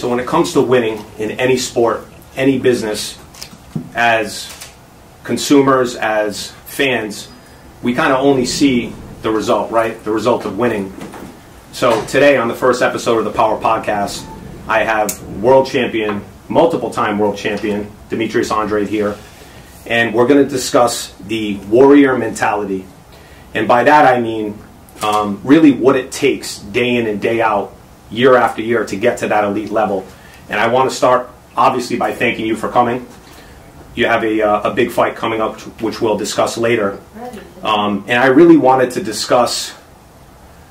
so when it comes to winning in any sport, any business, as consumers, as fans, we kind of only see the result, right? The result of winning. So today on the first episode of the Power Podcast, I have world champion, multiple-time world champion, Demetrius Andrade here, and we're going to discuss the warrior mentality. And by that I mean really what it takes day in and day out, year after year, to get to that elite level. And I want to start, obviously, by thanking you for coming. You have a big fight coming up, which we'll discuss later. And I really wanted to discuss,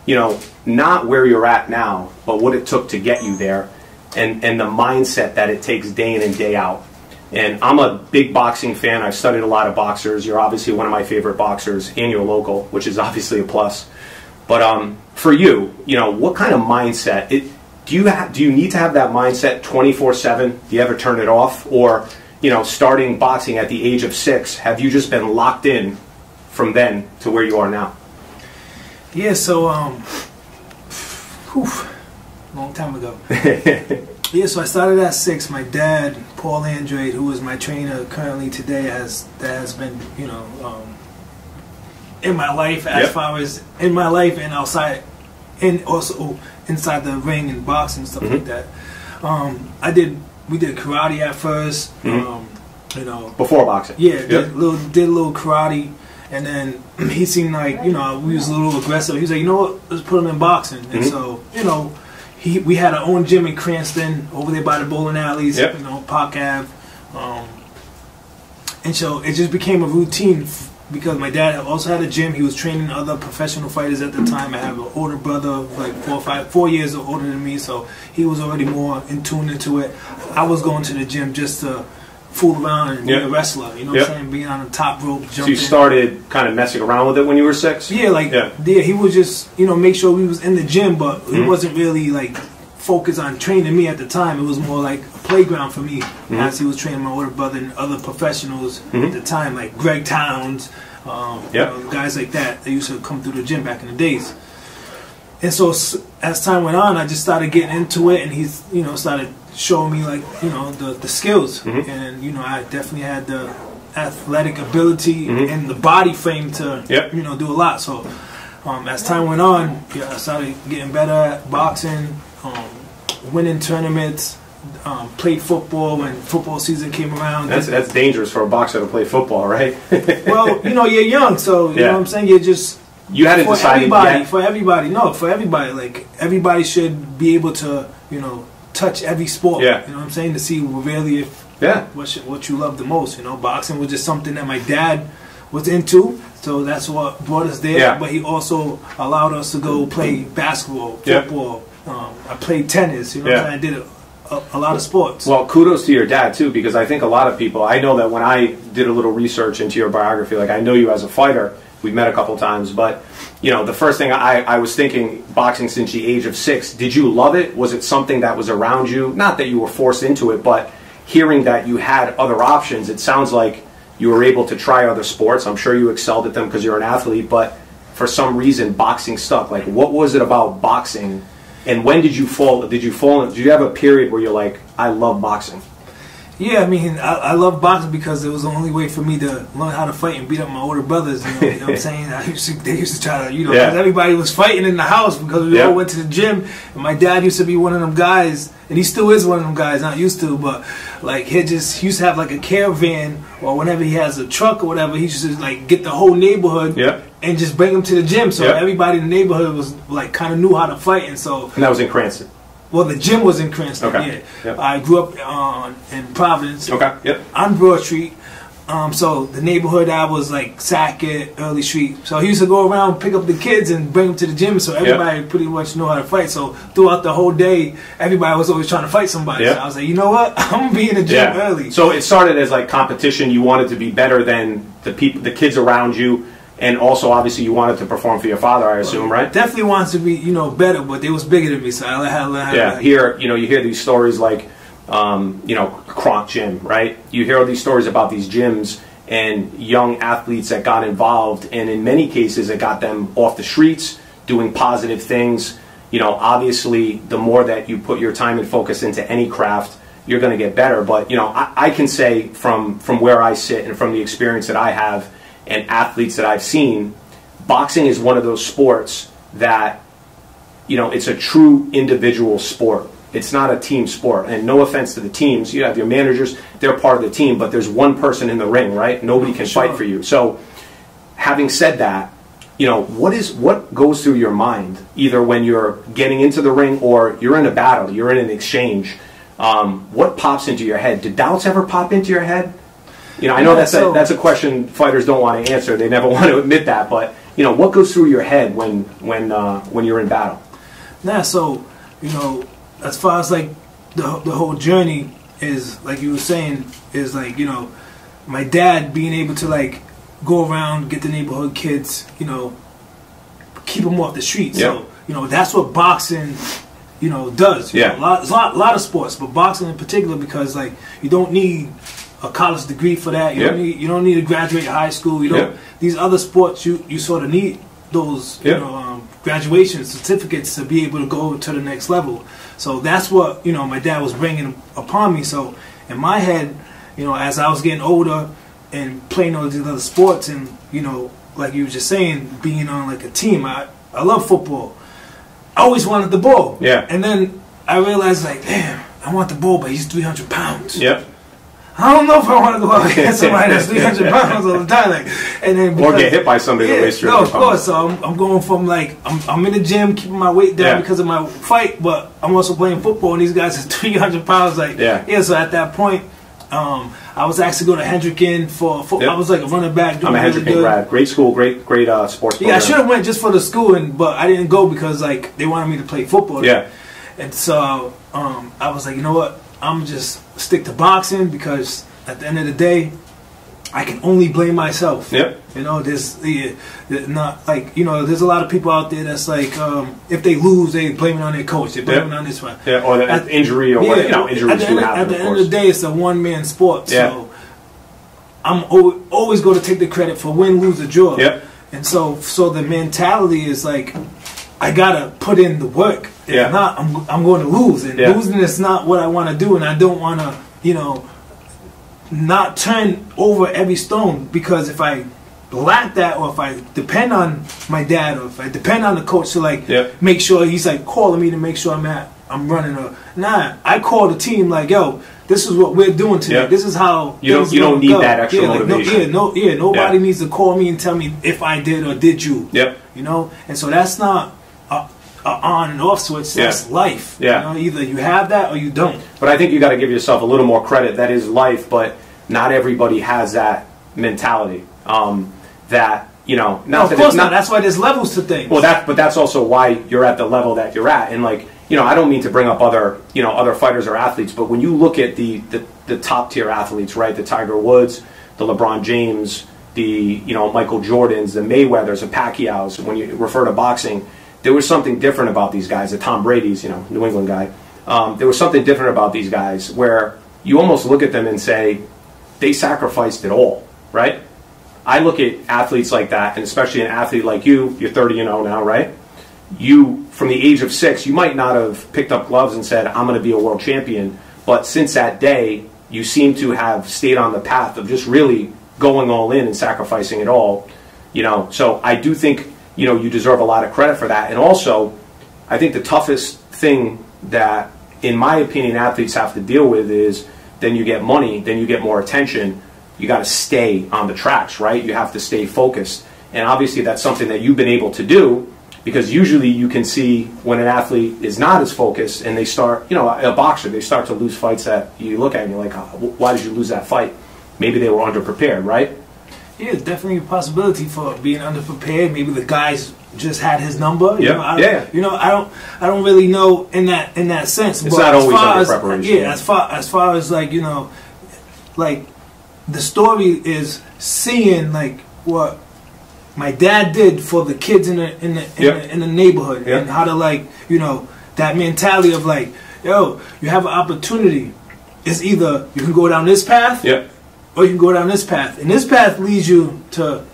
not where you're at now, but what it took to get you there, and the mindset that it takes day in and day out. And I'm a big boxing fan. I've studied a lot of boxers. You're obviously one of my favorite boxers, and you're local, which is obviously a plus. But for you, what kind of mindset? Do you need to have that mindset 24/7? Do you ever turn it off? Or, starting boxing at the age of 6, have you just been locked in from then to where you are now? Yeah, so, long time ago. Yeah, so I started at 6. My dad, Paul Andrade, who is my trainer currently today, has been, in my life as far as in my life and outside, and also inside the ring and boxing and stuff like that. We did karate at first, before boxing. Yeah, did a little karate, and then he seemed like we was a little aggressive. He was like, let's put him in boxing, and so we had our own gym in Cranston over there by the bowling alleys, Park Ave, and so it just became a routine. Because my dad also had a gym, he was training other professional fighters at the time. I have an older brother, like 4 years older than me, so he was already more in tune into it. I was going to the gym just to fool around and be a wrestler, what I'm saying? Being on the top rope, jumping. So you started kind of messing around with it when you were 6? Yeah, he would just, make sure we was in the gym, but he wasn't really, like, focused on training me at the time. It was more like a playground for me as he was training my older brother and other professionals at the time, like Greg Towns, guys like that. They used to come through the gym back in the days. And so as time went on, I just started getting into it, and he's started showing me like the skills, and I definitely had the athletic ability and the body frame to do a lot. So as time went on, I started getting better at boxing. Winning tournaments, played football when football season came around. That's dangerous for a boxer to play football, right? Well, you're young, so you know what I'm saying. You hadn't decided yet. For everybody, like everybody should be able to touch every sport. Yeah. You know what I'm saying, to see really what you love the most. Boxing was just something that my dad was into, so that's what brought us there. Yeah. But he also allowed us to go play basketball, football. I played tennis, I did a lot of sports. Well, kudos to your dad, too, because I think a lot of people, I know that when I did a little research into your biography, like I know you as a fighter, we've met a couple times, but, the first thing I was thinking, boxing since the age of 6, did you love it? Was it something that was around you? Not that you were forced into it, but hearing that you had other options, it sounds like you were able to try other sports. I'm sure you excelled at them because you're an athlete, but for some reason, boxing stuck. Like, what was it about boxing? And when did you fall? Did you have a period where you're like, I love boxing? Yeah, I mean, I love boxing because it was the only way for me to learn how to fight and beat up my older brothers. You know what I'm saying? They used to try to, because everybody was fighting in the house because we all went to the gym. And my dad used to be one of them guys, and he still is one of them guys, not used to, but like he used to have like a caravan, or whenever he has a truck or whatever, he used to like get the whole neighborhood and just bring them to the gym. So everybody in the neighborhood was like kind of knew how to fight, and that was in Cranston. Well, the gym was in Cranston. Okay. Yeah. I grew up in Providence. Okay. Yep. On Broad Street. So the neighborhood I was like Sackett, Early Street. So he used to go around, pick up the kids, and bring them to the gym. So everybody pretty much knew how to fight. So throughout the whole day, everybody was always trying to fight somebody. So I was like, you know what? I'm gonna be in the gym early. So it started as like competition. You wanted to be better than the kids around you. And also, obviously, you wanted to perform for your father, I assume, right? Definitely wanted to be, better, but they was bigger than me, so I had to learn how to. Yeah, you hear these stories like, Kronk Gym, right? You hear all these stories about these gyms and young athletes that got involved, and in many cases, it got them off the streets, doing positive things, obviously the more that you put your time and focus into any craft, you're going to get better. But, I can say from where I sit and from the experience that I have and athletes that I've seen, boxing is one of those sports that, it's a true individual sport. It's not a team sport. And no offense to the teams. You have your managers, they're part of the team, but there's one person in the ring, right? Nobody can fight for you. So having said that, what goes through your mind, either when you're getting into the ring or you're in a battle, you're in an exchange, what pops into your head? Do doubts ever pop into your head? I know that's a question fighters don't want to answer. They never want to admit that, but what goes through your head when you're in battle? So as far as like the whole journey is, like you were saying, is like my dad being able to like go around, get the neighborhood kids, keep them off the streets. Yep. So that's what boxing does. Yeah. A lot of sports, but boxing in particular, because like you don't need a college degree for that. You don't need to graduate high school. These other sports you sort of need those graduation certificates to be able to go to the next level. So that's what my dad was bringing upon me. So in my head, as I was getting older and playing all these other sports, and like you were just saying, being on like a team, I love football. I always wanted the ball. Yeah. And then I realized, like, damn, I want the ball, but he's 300 pounds. Yep. I don't know if I want to go out against somebody that's 300 pounds all the time, and then or get hit by somebody that weighs 300 pounds. No, of course. So I'm going from like I'm in the gym keeping my weight down because of my fight, but I'm also playing football, and these guys are 300 pounds. Like So at that point, I was actually going to Hendricken for I was like a running back. I'm a Hendricken grad. Great school, great sports program. Yeah, I should have went just for the school, but I didn't go because like they wanted me to play football. Yeah. And so I was like, you know what? I'm just stick to boxing, because at the end of the day, I can only blame myself. Yep. There's not like there's a lot of people out there that's like if they lose, they blame it on their coach. They blame it on this one. Yeah, or the injury or injuries do happen. At the end of the day, it's a one-man sport. Yeah. So I'm always going to take the credit for win, lose, or draw. Yep. And so the mentality is like, I gotta put in the work. If not, I'm going to lose, and losing is not what I want to do, and I don't want to, not turn over every stone, because if I lack that, or if I depend on my dad, or if I depend on the coach to like make sure he's like calling me to make sure I'm running, or I call the team like, yo, this is what we're doing today. This is how you don't need that extra motivation. Nobody needs to call me and tell me if I did or did you. Yep. And so that's not on and off switch. That's life. Yeah. Either you have that or you don't. But I think you got to give yourself a little more credit. That is life, but not everybody has that mentality. That no, of course not. That's why there's levels to things. Well, but that's also why you're at the level that you're at. And like I don't mean to bring up other fighters or athletes, but when you look at the top tier athletes, right? The Tiger Woods, the LeBron James, the Michael Jordans, the Mayweathers, the Pacquiaos. When you refer to boxing, there was something different about these guys. The Tom Brady's, New England guy. There was something different about these guys where you almost look at them and say they sacrificed it all, right? I look at athletes like that, and especially an athlete like you. You're 30 and 0 now, right? You, from the age of 6, you might not have picked up gloves and said, I'm going to be a world champion. But since that day, you seem to have stayed on the path of just really going all in and sacrificing it all. So I do think, you deserve a lot of credit for that. And also, I think the toughest thing that, in my opinion, athletes have to deal with is then you get money, then you get more attention. You got to stay on the tracks, right? You have to stay focused. And obviously that's something that you've been able to do, because usually you can see when an athlete is not as focused and they start, a boxer, they start to lose fights that you look at and you're like, oh, why did you lose that fight? Maybe they were underprepared, right? Yeah, definitely a possibility for being underprepared. Maybe the guys just had his number. I don't really know in that sense. It's but not always under preparation. Yeah, as far as like like the story is seeing like what my dad did for the kids in the neighborhood, and how to like that mentality of like, yo, you have an opportunity. It's either you can go down this path, or you can go down this path, and this path leads you to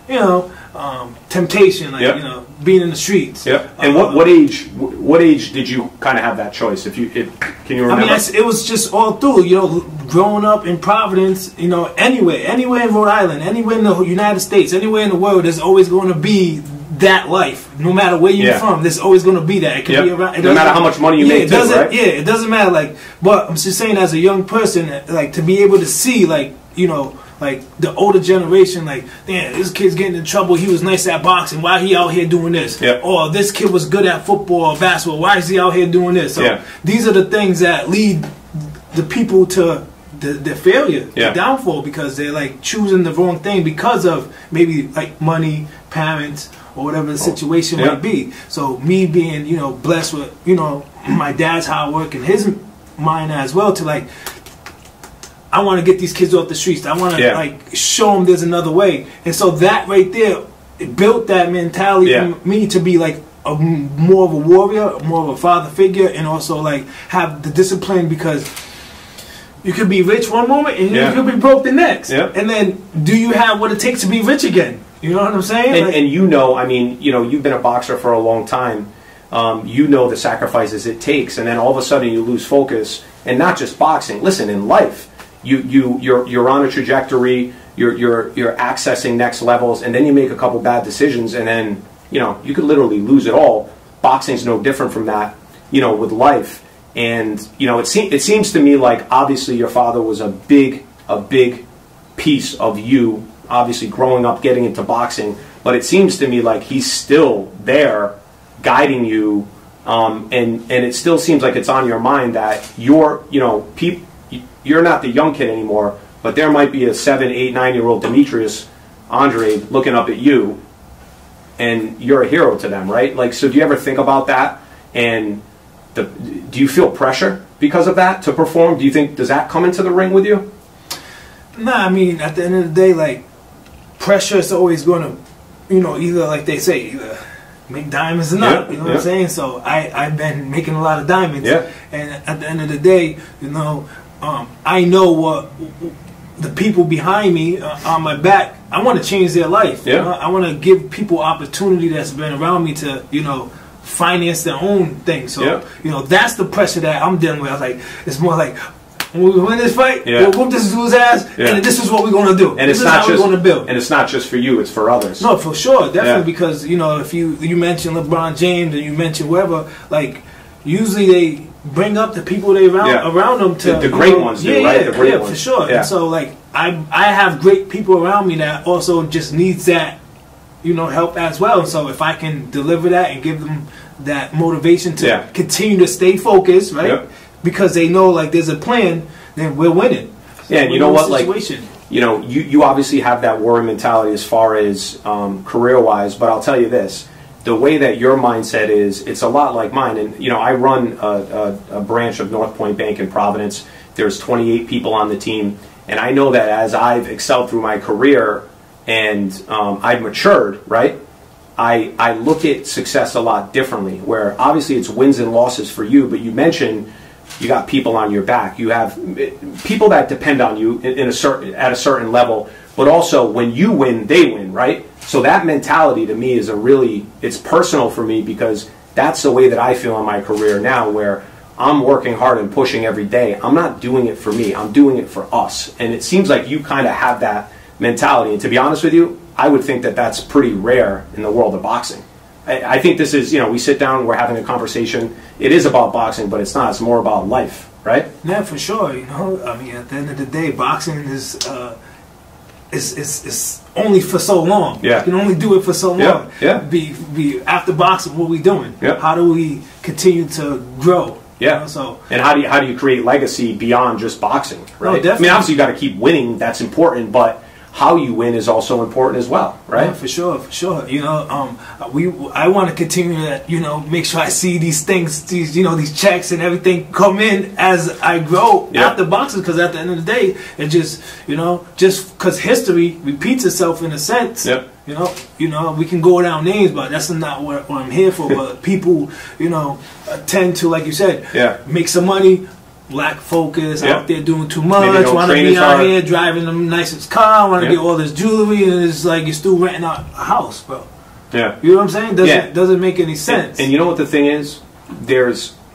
temptation, like Yep. you know, being in the streets. Yeah. And what age did you kind of have that choice? Can you remember? I mean, it was just all through, you know, growing up in Providence, you know, anywhere in Rhode Island, anywhere in the United States, anywhere in the world, there's always going to be that life. No matter where you're from, there's always going to be that. It can be around. No matter how much money you make, right? Yeah, it doesn't matter. Like, but I'm just saying, as a young person, like to be able to see, like, you know, like the older generation, like, damn, this kid's getting in trouble. He was nice at boxing. Why he out here doing this? Yep. Or this kid was good at football or basketball. Why is he out here doing this? So these are the things that lead the people to the failure, the downfall, because they're like choosing the wrong thing because of maybe like money, parents, or whatever the situation might be. So me being, you know, blessed with, you know, my dad's hard work and his mind as well to like, I want to get these kids off the streets. I want to like show them there's another way. And so that right there, it built that mentality in me to be like more of a warrior, more of a father figure, and also like have the discipline, because you could be rich one moment and you could be broke the next. And then do you have what it takes to be rich again? You know what I'm saying? And you know, I mean, you know, you've been a boxer for a long time. You know the sacrifices it takes, and then all of a sudden you lose focus. And not just boxing. Listen, in life, you're on a trajectory. You're accessing next levels, and then you make a couple bad decisions, and then you know you could literally lose it all. Boxing's no different from that, you know, with life. And you know, it seems to me like obviously your father was a big piece of you, obviously growing up, getting into boxing. But it seems to me like he's still there, guiding you, and it still seems like it's on your mind that you're not the young kid anymore, but there might be a 7, 8, 9-year-old Demetrius, Andrade looking up at you, and you're a hero to them, right? Like, so do you ever think about that? And do you feel pressure because of that to perform? Do you think, does that come into the ring with you? Nah, I mean, at the end of the day, like, pressure is always going to, you know, either, like they say, either make diamonds or not, you know what I'm saying? So I've been making a lot of diamonds. And at the end of the day, you know, I know what the people behind me on my back, I want to change their life. You know? I want to give people opportunity that's been around me to, you know, finance their own thing. So, you know, that's the pressure that I'm dealing with. I was like, it's more like, when we win this fight, we'll whoop this dude's ass, and this is what we're going to do. And this is how we're going to build. And it's not just for you, it's for others. No, for sure, definitely, because, you know, if you mention LeBron James and you mention whoever, like, usually they bring up the people they around them to the great ones do, right? The great ones. For sure. And so, like, I have great people around me that also just needs that, you know, help as well. And so if I can deliver that and give them that motivation to continue to stay focused, right? Because they know, like, there's a plan, then we're winning. Yeah, and you know what, like, you know, you obviously have that warrior mentality as far as career-wise, but I'll tell you this. The way that your mindset is, it's a lot like mine. And, you know, I run a branch of North Point Bank in Providence. There's 28 people on the team. And I know that as I've excelled through my career and I've matured, right, I look at success a lot differently, where obviously it's wins and losses for you, but you mentioned you got people on your back. You have people that depend on you at a certain level, but also when you win, they win, right? So that mentality to me is it's personal for me, because that's the way that I feel in my career now, where I'm working hard and pushing every day. I'm not doing it for me, I'm doing it for us. And it seems like you kind of have that mentality. And to be honest with you, I would think that that's pretty rare in the world of boxing. I think this is, you know, we sit down, we're having a conversation. It is about boxing, but it's not. It's more about life, right? Yeah, for sure. You know, I mean, at the end of the day, boxing is only for so long. You can only do it for so long. Be after boxing, what are we doing? How do we continue to grow? You know, so, and how do you create legacy beyond just boxing, right? No, I mean, obviously you got to keep winning. That's important, but how you win is also important as well, right? Yeah, for sure, for sure. You know, I want to continue to, you know, make sure I see these things, these checks and everything come in as I grow after boxing, because at the end of the day, it just, you know, just because history repeats itself in a sense. You know, we can go down names, but that's not what I'm here for. But people, you know, tend to, like you said, make some money, lack focus, Yep. out there doing too Maybe much, don't want to train be as out hard. here driving the nicest car, want to Yep. get all this jewelry, and it's like you're still renting out a house, bro. Yeah. You know what I'm saying? Doesn't make any sense. And you know what the thing is?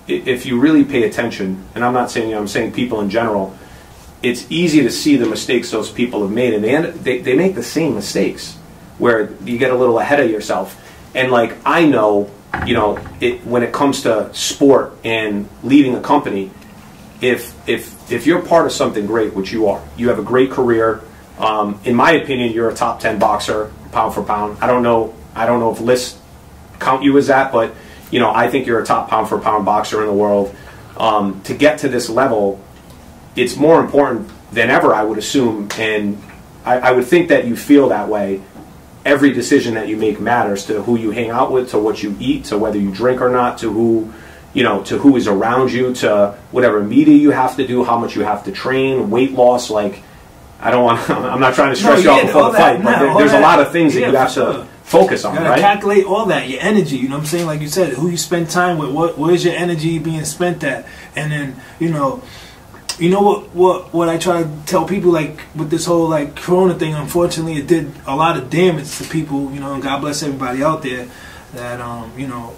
If you really pay attention, and I'm not saying you, I'm saying people in general, it's easy to see the mistakes those people have made, and they make the same mistakes where you get a little ahead of yourself. And like I know, you know, when it comes to sport and leading a company, if you're part of something great, which you are, you have a great career. In my opinion, you're a top 10 boxer, pound for pound. I don't know if lists count you as that, but you know, I think you're a top pound for pound boxer in the world. To get to this level, it's more important than ever, I would assume, and I would think that you feel that way. Every decision that you make matters to who you hang out with, to what you eat, to whether you drink or not, to who, you know, to who is around you, to whatever media you have to do, how much you have to train, weight loss. Like, I'm not trying to stress you out before the fight, but there's a lot of things that you have to focus on, you gotta right? calculate all that, your energy, you know what I'm saying? Like you said, who you spend time with, where's your energy being spent at? And then, you know what I try to tell people, like with this whole like Corona thing, unfortunately it did a lot of damage to people, you know, and God bless everybody out there that you know,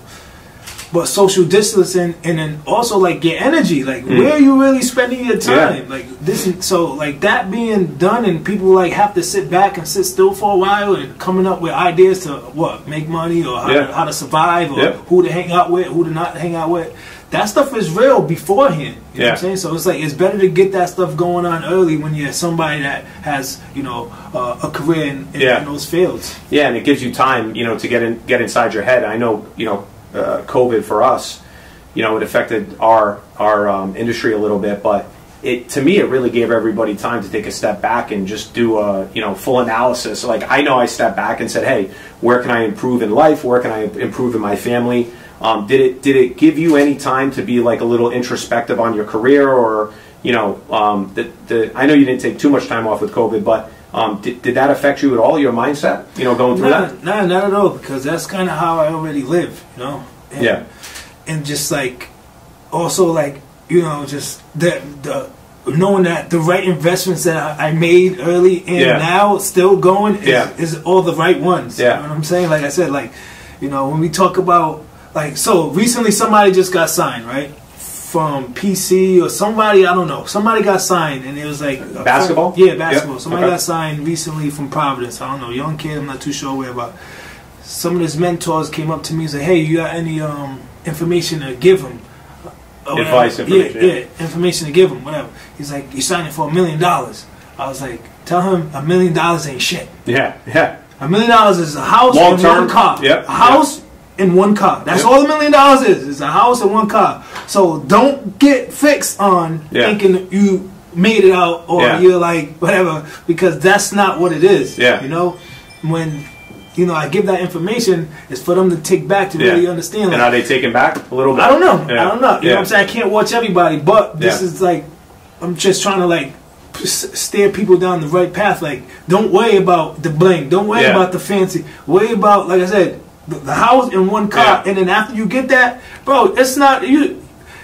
but social distancing, and then also like your energy, like where are you really spending your time? Like this, so like that being done, and people like have to sit back and sit still for a while and coming up with ideas to what, make money, or how to survive, or who to hang out with, who to not hang out with. That stuff is real beforehand. You know what I'm saying? So it's like it's better to get that stuff going on early when you're somebody that has, you know, a career in those fields. Yeah, and it gives you time, you know, to get inside your head. I know, you know, COVID for us, you know, it affected our industry a little bit, but to me it really gave everybody time to take a step back and just do a, you know, full analysis. Like I know I stepped back and said, hey, where can I improve in life? Where can I improve in my family? Did it give you any time to be like a little introspective on your career, or you know, I know you didn't take too much time off with COVID, but did that affect you at all, your mindset? You know, going through that? No, not at all, because that's kind of how I already live, you know. And, and just like, also like, you know, just the knowing that the right investments that I made early and now still going is all the right ones. You know what I'm saying? Like I said, like, you know, when we talk about, like, so recently somebody just got signed, right? From PC or somebody, I don't know. Somebody got signed, and it was like basketball. Basketball. Somebody got signed recently from Providence. I don't know, young kid. I'm not too sure where. But some of his mentors came up to me and said, "Hey, you got any information to give him? Advice, information. Information to give him, whatever." He's like, "You signing for $1 million?" I was like, "Tell him $1 million ain't shit. $1 million is a house and one car. A house." In one car. That's all $1 million is. It's a house and one car. So don't get fixed on thinking you made it out, or you're like whatever, because that's not what it is. You know, when you know I give that information, it's for them to take back to really understand. Like, and are they taking back a little bit? I don't know. I don't know. You know what I'm saying? I can't watch everybody, but this is like, I'm just trying to like steer people down the right path. Like, don't worry about the bling. Don't worry about the fancy. Worry about, like I said, the house and one car, and then after you get that, bro, it's not you.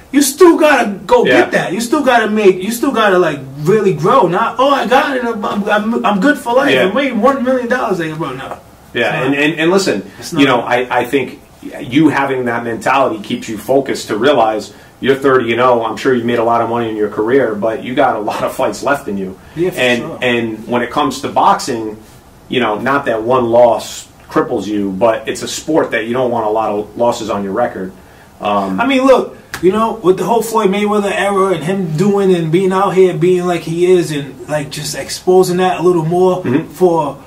You still gotta go get that. You still gotta make. You still gotta like really grow. Not I got it. I'm good for life. I made $1 million. Like, bro, no. And listen, you know, I think you having that mentality keeps you focused to realize you're 30-0. I'm sure you made a lot of money in your career, but you got a lot of fights left in you. And when it comes to boxing, you know, not that one loss cripples you, but it's a sport that you don't want a lot of losses on your record. I mean, look, you know, with the whole Floyd Mayweather era and him doing and being out here being like he is, and like just exposing that a little more for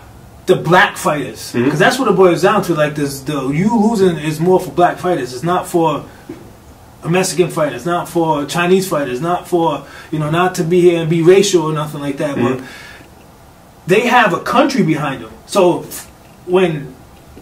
the black fighters, because that's what it boils down to. Like, you losing is more for black fighters. It's not for a Mexican fighter. It's not for Chinese fighters. Not for, you know, not to be here and be racial or nothing like that. But they have a country behind them. So when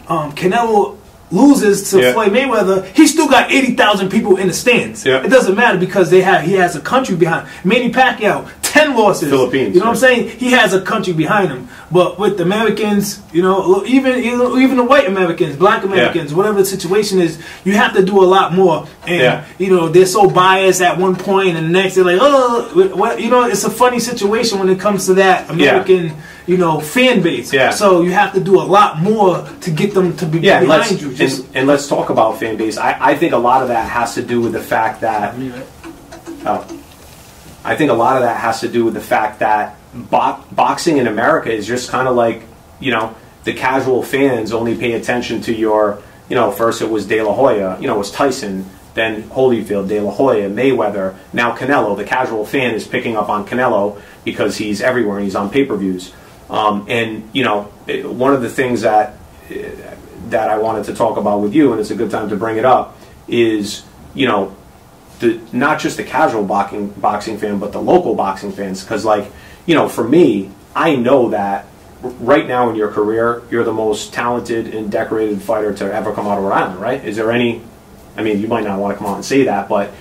Canelo loses to Floyd Mayweather, he still got 80,000 people in the stands. It doesn't matter, because he has a country behind. Manny Pacquiao, 10 losses. Philippines. You know what I'm saying? He has a country behind him. But with the Americans, you know, even the white Americans, black Americans, whatever the situation is, you have to do a lot more. And you know, they're so biased at one point, and the next they're like, oh, what? You know, it's a funny situation when it comes to that American, you know, fan base. So you have to do a lot more to get them to be behind you. And let's talk about fan base. I think a lot of that has to do with the fact that. I think a lot of that has to do with the fact that boxing in America is just kind of like, you know, the casual fans only pay attention to your, you know, first it was De La Hoya, you know, it was Tyson, then Holyfield, De La Hoya, Mayweather, now Canelo. The casual fan is picking up on Canelo because he's everywhere and he's on pay-per-views. And, you know, one of the things that I wanted to talk about with you, and it's a good time to bring it up, is, you know, not just the casual boxing fan, but the local boxing fans. Because, like, you know, for me, I know that right now in your career, you're the most talented and decorated fighter to ever come out of Rhode Island, right? Is there any, I mean, you might not want to come out and say that, but,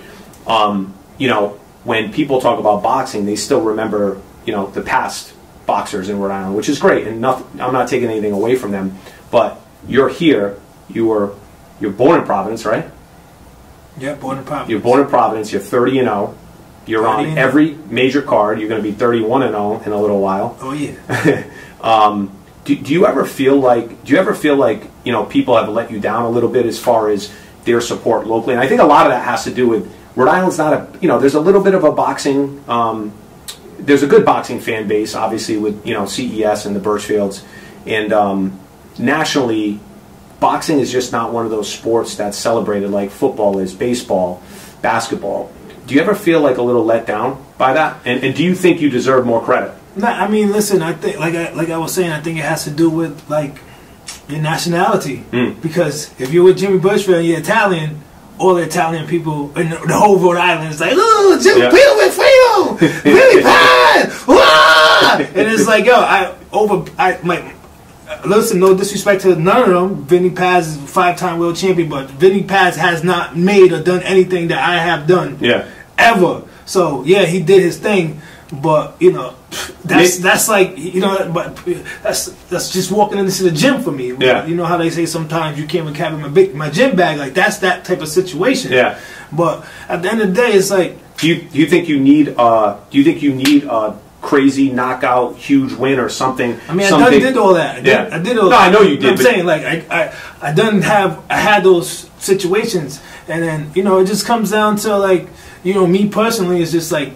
you know, when people talk about boxing, they still remember, you know, the past boxers in Rhode Island, which is great, and I'm not taking anything away from them, but you're here, you're born in Providence, right? Yeah, born in Providence. You're born in Providence. You're 30-0. You're on every major card. You're going to be 31-0 in a little while. Oh yeah. Do you ever feel like? You know, people have let you down a little bit as far as their support locally? And I think a lot of that has to do with Rhode Island's not a. You know, there's a little bit of a boxing. There's a good boxing fan base, obviously, with, you know, CES and the Birchfields, and nationally. Boxing is just not one of those sports that's celebrated like football is, baseball, basketball. Do you ever feel like a little let down by that? And do you think you deserve more credit? No, I mean, listen, I think, like I was saying, I think it has to do with, like, your nationality. Because if you're with Jimmy Birchfield and you're Italian, all the Italian people in the whole Rhode Island is like, oh, Jimmy Birchfield, Vinnie Paz, and it's like, yo, listen, no disrespect to none of them. Vinnie Paz is a 5-time world champion, but Vinnie Paz has not made or done anything that I have done. Ever. So yeah, he did his thing, but you know, that's like, you know, but that's just walking into the gym for me. You know how they say sometimes you can't carry my gym bag, like that's that type of situation. But at the end of the day, it's like, do you think you need crazy knockout, huge win or something? I mean, I did all that. I did all that. No, I know you did. I'm saying, like, I had those situations, and then, you know, it just comes down to, like, you know, me personally, it's just like,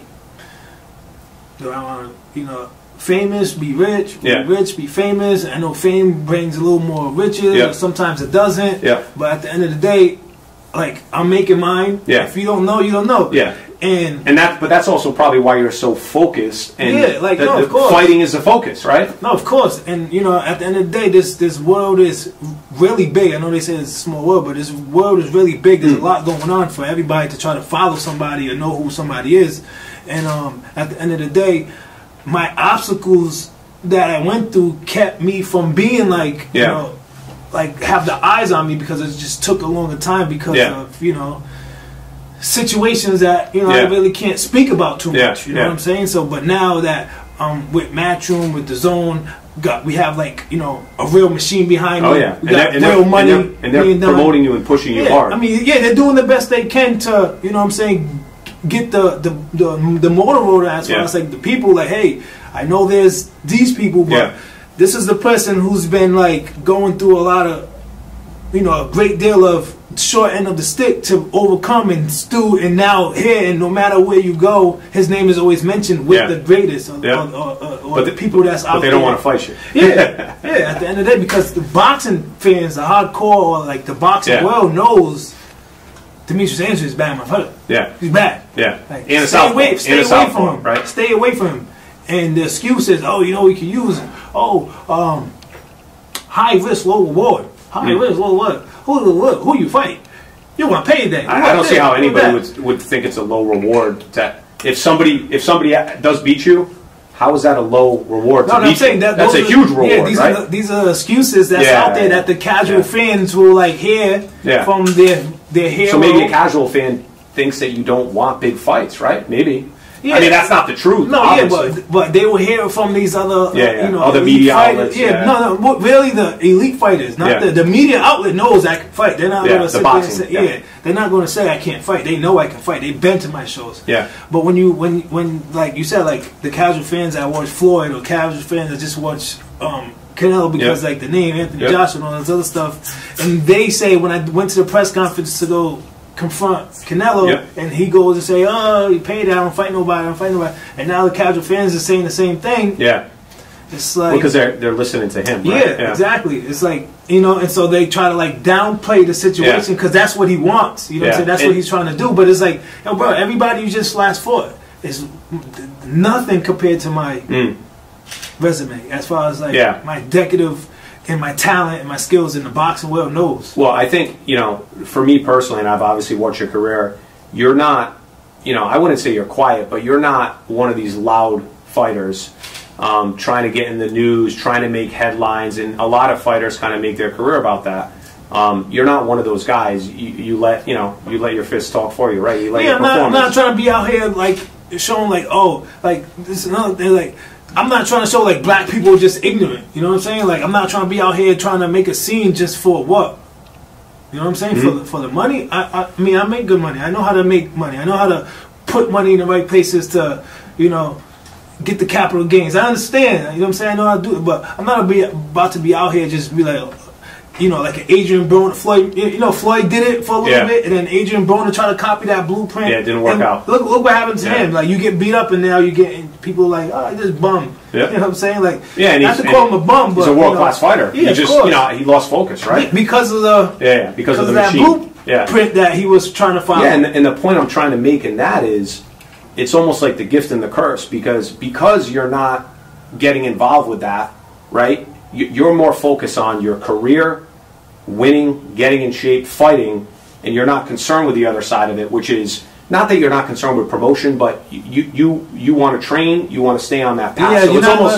do I want to, you know, famous, be rich, be famous. I know fame brings a little more riches, or sometimes it doesn't. But at the end of the day, like, I'm making mine. If you don't know, you don't know. But that's also probably why you're so focused. And like, of course, fighting is the focus, right? No, of course. And you know, at the end of the day, this world is really big. I know they say it's a small world, but this world is really big. There's a lot going on for everybody to try to follow somebody or know who somebody is. And at the end of the day, my obstacles that I went through kept me from being like, you know, like have the eyes on me, because it just took a longer time because of, you know, situations that, you know, I really can't speak about too much. You know what I'm saying? So, but now that with Matchroom, with the Zone, we have, like, you know, a real machine behind me. We got real money, and they're promoting you and pushing you hard. I mean, they're doing the best they can to, you know what I'm saying, get the motor road as far as, like, the people, like, hey, I know there's these people, but this is the person who's been, like, going through a lot of, you know, a great deal of short end of the stick to overcome and stew, and now here, and no matter where you go, his name is always mentioned with the greatest, or the people that's out there. But they don't want to fight you. At the end of the day, because the boxing fans, the hardcore, or like the boxing world knows Demetrius Andrade is bad, motherfucker. He's bad. Like, and stay away from him. Right? Stay away from him. And the excuse is, oh, you know, we can use him. Oh, high risk, low reward. High risk, low reward. Who you fight? You want payday. I don't see how anybody would think it's a low reward. If somebody does beat you, how is that a low reward? No, I'm saying that's a huge reward, right? These are excuses that's out there that the casual fans will, like, hear from their hero. So maybe a casual fan thinks that you don't want big fights, right? Maybe. Yeah. I mean, that's not the truth. No, obviously. yeah, but they will hear it from these other, you know, other elite media fighters. outlets. Yeah, no, really the elite fighters, not the media outlet knows I can fight. They're not going to sit there and say, they're not going to say I can't fight. They know I can fight. They've been to my shows. Yeah. But when like you said, like the casual fans that watch Floyd or casual fans that just watch Canelo because like the name Anthony Joshua and all this other stuff, and they say when I went to the press conference to go confront Canelo, and he goes and say, "Oh, you paid that. I don't fight nobody. And now the casual fans are saying the same thing. Yeah, it's like because they're listening to him. Right? Yeah, exactly. It's like and so they try to like downplay the situation because that's what he wants. You know what I'm saying? That's what he's trying to do. But it's like, yo, bro, everybody you just last fought is nothing compared to my resume as far as like my executive. And my talent and my skills in the boxing world knows. Well, I think, for me personally, and I've obviously watched your career, you're not, I wouldn't say you're quiet, but you're not one of these loud fighters trying to get in the news, trying to make headlines, and a lot of fighters kind of make their career about that. You're not one of those guys. You let your fists talk for you, right? You let your performance. I'm not trying to be out here like showing like, oh, like this is another thing, like I'm not trying to show like black people are just ignorant. You know what I'm saying? Like I'm not trying to be out here trying to make a scene just for what? You know what I'm saying? For the money? I mean, I make good money. I know how to make money. I know how to put money in the right places to, get the capital gains. I understand. You know what I'm saying? I know how to do it, but I'm not about to be out here just be like, like an Adrian Broner, Floyd. Floyd did it for a little bit, and then Adrian Broner tried to copy that blueprint. Yeah, it didn't work out. Look what happened to him. Like you get beat up, and now you get people like, oh, this bum. Yeah. You know what I'm saying? Like, and not to call him a bum, but he's a world class fighter. Yeah, he just, he lost focus, right? Because of the because of the that machine. Blueprint that he was trying to follow. Yeah, and the point I'm trying to make in that is, it's almost like the gift and the curse because you're not getting involved with that, right? You're more focused on your career, winning, getting in shape, fighting, and you're not concerned with the other side of it, which is not that you're not concerned with promotion, but you want to train, you want to stay on that path. Yeah, so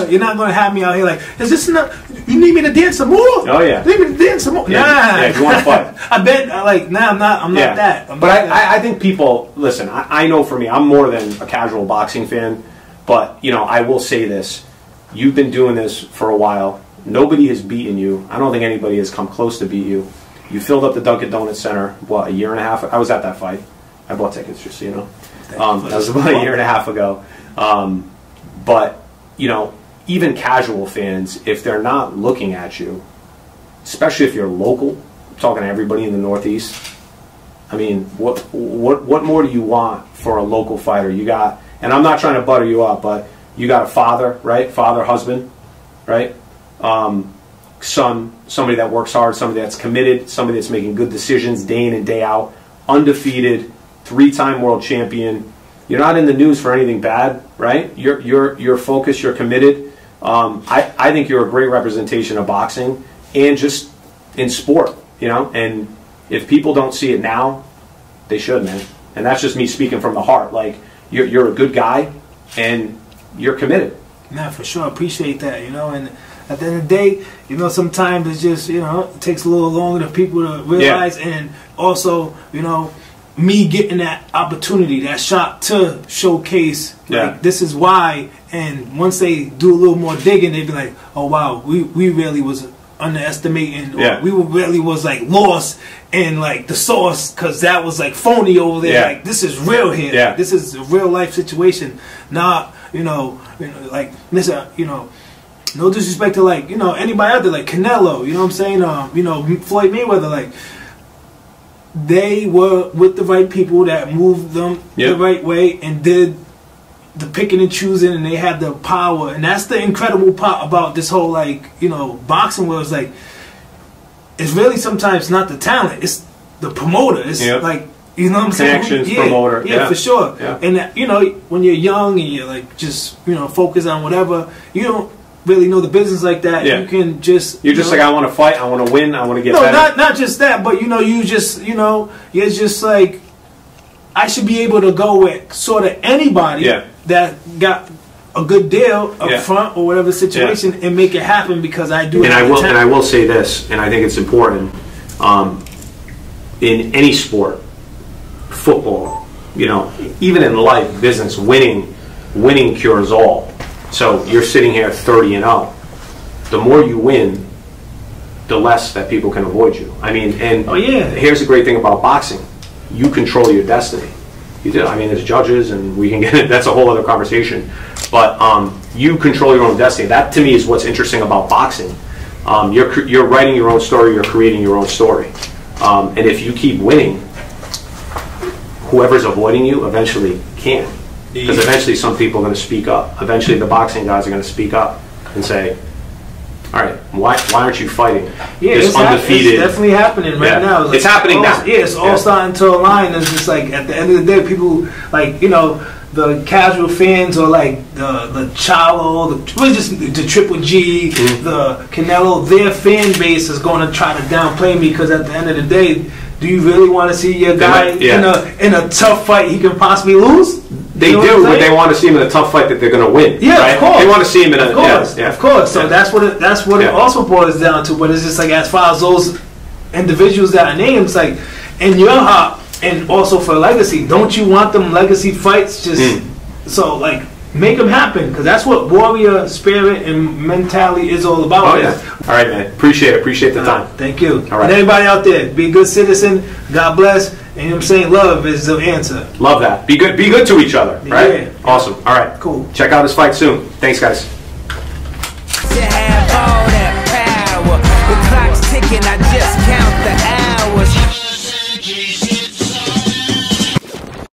you're not going to have me out here like, is this not? You need me to dance some more? Oh yeah, you need me to dance some more? Yeah, nah, yeah, you want to fight? I bet I'm not that. I think people listen. I know for me, I'm more than a casual boxing fan, but I will say this: you've been doing this for a while. Nobody has beaten you. I don't think anybody has come close to beat you. You filled up the Dunkin' Donuts Center, a year and a half? I was at that fight. I bought tickets, just so you know. That was about a year and a half ago. But, even casual fans, if they're not looking at you, especially if you're local, I'm talking to everybody in the Northeast, I mean, what more do you want for a local fighter? You got, and I'm not trying to butter you up, but you got a father, right? Father, husband, right? Son, somebody that works hard, somebody that's committed, somebody that's making good decisions day in and day out, undefeated, 3-time world champion. You're not in the news for anything bad, right? You're focused, you're committed. I think you're a great representation of boxing and just in sport, and if people don't see it now, they should, man. And that's just me speaking from the heart. Like, you're a good guy and you're committed. Nah, for sure. I appreciate that, and at the end of the day, sometimes it's just, it takes a little longer for people to realize. And also, me getting that opportunity, that shot to showcase, like, this is why. And once they do a little more digging, they be like, oh, wow, we really was underestimating. Or we really was, like, lost in, like, the sauce because that was, like, phony over there. Like, this is real here. This is a real life situation. Not, like, listen, no disrespect to, like, anybody out there, like Canelo, you know what I'm saying? Floyd Mayweather, like, they were with the right people that moved them the right way and did the picking and choosing, and they had the power. And that's the incredible part about this whole, like, boxing world. Is like, it's really sometimes not the talent, it's the promoter. It's like, you know what I'm saying? Connections, promoter. Yeah, for sure. And, when you're young and you're, like, just, focused on whatever, you don't really know the business like that. You can just... You're just like, I want to fight, I want to win, I want to get better. No, not just that, but, you're just like, I should be able to go with sort of anybody that got a good deal up front or whatever situation and make it happen because I do. And I will say this, and I think it's important, in any sport, football, even in life, business, winning, winning cures all. So you're sitting here 30-0. The more you win, the less that people can avoid you. I mean, and here's the great thing about boxing: you control your destiny. You do. I mean, there's judges, and we can get it. That's a whole other conversation. But you control your own destiny. That to me is what's interesting about boxing. You're writing your own story. You're creating your own story. And if you keep winning, whoever's avoiding you eventually can. Because eventually some people are going to speak up. Eventually the boxing guys are going to speak up and say, all right, why aren't you fighting? Yeah, this undefeated. It's definitely happening right now. Like, it's happening now. Yeah, it's all starting to align. It's just like at the end of the day, people like, you know, the casual fans or like the Chalo, the Triple G, the Canelo, their fan base is going to try to downplay me because at the end of the day, do you really want to see your guy in a tough fight he can possibly lose? They do, but they want to see him in a tough fight that they're going to win. Yeah, right? Of course. They want to see him in a of course. So that's what it also boils down to. But it's just like as far as those individuals that are named, it's like in your heart and also for legacy. Don't you want them legacy fights? Just so like make them happen because that's what warrior spirit and mentality is all about. Oh yeah. All right, man. Appreciate the time. Thank you. All right. And everybody out there, be a good citizen. God bless. And you know what I'm saying? Love is the answer. Love that. Be good to each other, right? Yeah. Awesome. All right. Cool. Check out his fight soon. Thanks, guys. To have all that power, the clock's ticking, I just count the hours.